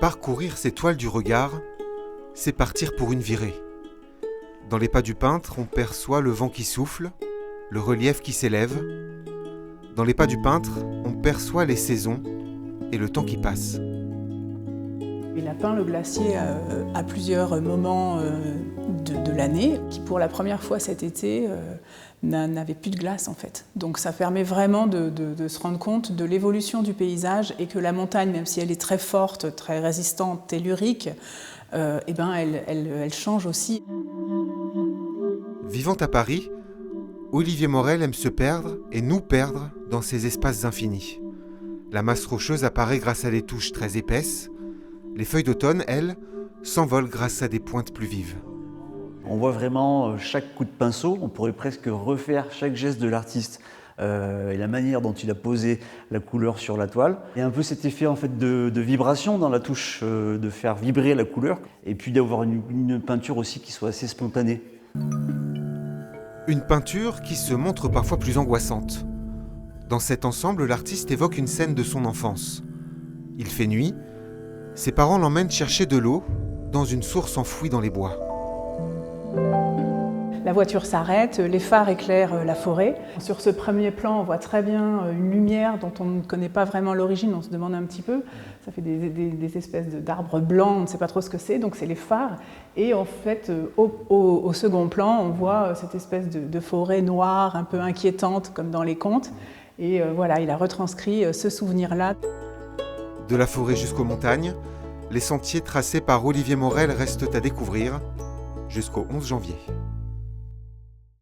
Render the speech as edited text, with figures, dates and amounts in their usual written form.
Parcourir ces toiles du regard, c'est partir pour une virée. Dans les pas du peintre, on perçoit le vent qui souffle, le relief qui s'élève. Dans les pas du peintre, on perçoit les saisons et le temps qui passe. Il a peint le glacier à plusieurs moments de l'année, qui pour la première fois cet été n'avait plus de glace en fait. Donc ça permet vraiment de se rendre compte de l'évolution du paysage et que la montagne, même si elle est très forte, très résistante, tellurique, elle change aussi. Vivant à Paris, Olivier Morel aime se perdre et nous perdre dans ces espaces infinis. La masse rocheuse apparaît grâce à des touches très épaisses. Les feuilles d'automne, elles, s'envolent grâce à des pointes plus vives. On voit vraiment chaque coup de pinceau, on pourrait presque refaire chaque geste de l'artiste et la manière dont il a posé la couleur sur la toile. Il y a un peu cet effet en fait, de vibration dans la touche, de faire vibrer la couleur et puis d'avoir une peinture aussi qui soit assez spontanée. Une peinture qui se montre parfois plus angoissante. Dans cet ensemble, l'artiste évoque une scène de son enfance. Il fait nuit. Ses parents l'emmènent chercher de l'eau dans une source enfouie dans les bois. La voiture s'arrête, les phares éclairent la forêt. Sur ce premier plan, on voit très bien une lumière dont on ne connaît pas vraiment l'origine, on se demande un petit peu. Ça fait des espèces d'arbres blancs, on ne sait pas trop ce que c'est, donc c'est les phares. Et en fait, au second plan, on voit cette espèce de forêt noire, un peu inquiétante, comme dans les contes. Et voilà, il a retranscrit ce souvenir-là. De la forêt jusqu'aux montagnes, les sentiers tracés par Olivier Morel restent à découvrir jusqu'au 11 janvier.